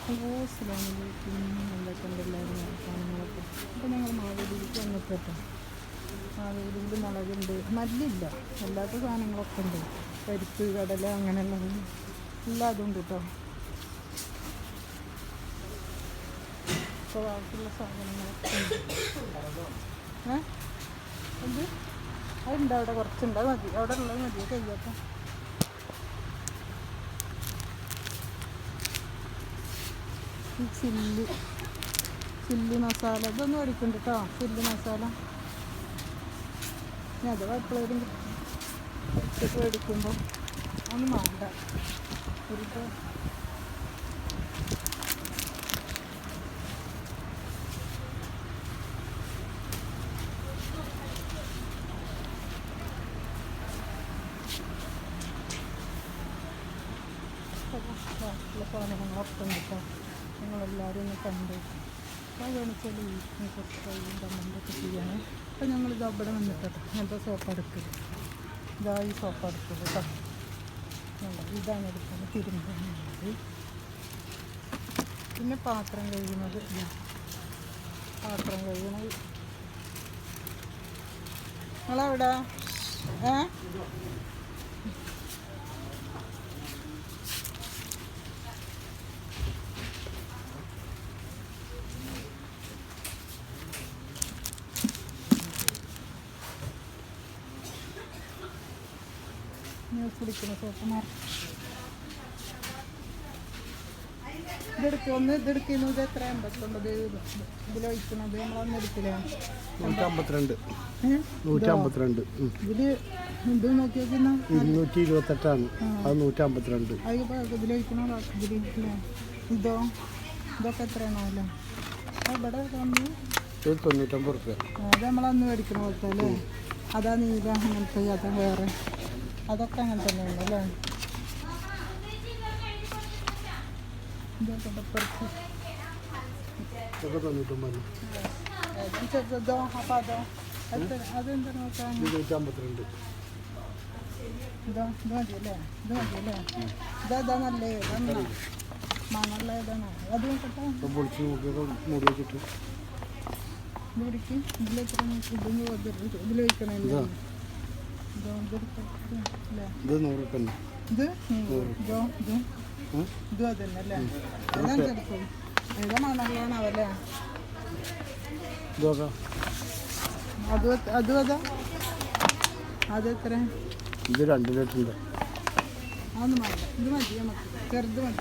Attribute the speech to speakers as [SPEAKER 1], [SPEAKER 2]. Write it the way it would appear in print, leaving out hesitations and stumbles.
[SPEAKER 1] Hello അസ്സലാമലൈക്കും. എന്തൊക്കെയുണ്ട് എല്ലാവരും സാധനങ്ങളൊക്കെ? അപ്പോൾ ഞങ്ങൾ മാവേലിയിലേക്ക് വന്നിട്ട് കേട്ടോ. മാവേലിയിൽ മുളകുണ്ട്, മല്ലില്ല, അല്ലാത്ത സാധനങ്ങളൊക്കെ ഉണ്ട്. പരിപ്പ്, കടല, അങ്ങനെയുള്ളത് എല്ലാം അതുണ്ട് കേട്ടോ. അപ്പോൾ ബാക്കിയുള്ള സാധനങ്ങളൊക്കെ ഉണ്ട്. എന്ത് അതുണ്ട് അവിടെ, കുറച്ചുണ്ട്, അത് മതി, അവിടെ ഉള്ളത് മതി കഴിയാത്ത. ഈ ചില്ലി മസാല ഇതൊന്നും മേടിക്കുന്നുണ്ട് കേട്ടോ. ചില്ലി മസാല ഞാൻ അത് എപ്പോഴും ഉച്ചയ്ക്ക് മേടിക്കുമ്പോൾ ഒന്നും വേണ്ട. ഒരു ബാക്കിയുള്ള സാധനങ്ങളൊക്കെ ഉണ്ട് കേട്ടോ. ഞങ്ങളെല്ലാവരും ഒന്ന് കണ്ട് അപ്പോൾ വേണിച്ചാൽ വീട്ടിന് കുറച്ച് കഴിയും കമ്മൻ്റൊക്കെ ചെയ്യണം. അപ്പോൾ ഞങ്ങളിത് അവിടെ വന്നിട്ടോ. അങ്ങനത്തെ സോപ്പ് എടുക്കല്, ഇതാ ഈ സോപ്പ് എടുക്കല് കേട്ടോ. ഇതാണ് എടുക്കുന്നത്, തിരുമ്പുന്നത്. പിന്നെ പാത്രം കഴുകുന്നത്, പാത്രം കഴുകുന്നത് നിങ്ങളെവിടെ കുടിക്കുന്ന സോപ്പുമാർ ഇതെടുക്കുന്നു. ഇത് എത്ര 89 ഇതിലൊഴിക്കുന്നത് നമ്മളൊന്നും എടുക്കില്ല.
[SPEAKER 2] 152
[SPEAKER 1] ഇതില് ഇത് നോക്കി നോക്കുന്ന
[SPEAKER 2] 228 അത് 152.
[SPEAKER 1] ഇതിലൊഴിക്കണോ ഇതില് ഇതൊക്കെ എത്രയാണോ അല്ലേ? ഇവിടെ വന്ന്
[SPEAKER 2] 99 റുപ്യ.
[SPEAKER 1] അത് നമ്മളന്ന് മേടിക്കണ പോലത്തെ അല്ലേ? അതാ നീല അങ്ങനത്തെ, അതാ വേറെ, അതൊക്കെ അങ്ങനെ തന്നെയാണ് അല്ലേ? ചെറുതോ അപ്പം അതോ അതെന്താ നോക്കാൻ?
[SPEAKER 2] 252.
[SPEAKER 1] ഇത് മതിയല്ലേ? ഇതാ നല്ലേ, ഇതാ മണുള്ള ഇതാണ്. അത് നോക്കട്ടെ, ഇത് പിടിക്കും. ഇതിലെത്ര ഇതിലൊഴിക്കണല്ലേ? ഇത് 100 അതന്നെ അല്ലേ? അതെടുക്കും. ഏതാ മണല്ലാണാവല്ലേ? അതും അതെത്ര?
[SPEAKER 2] ഇത് 2 ലിറ്ററിൻ്റെ.
[SPEAKER 1] അതൊന്നും വേണ്ട, ഇത് മതി നമുക്ക്, ചെറുത് മതി.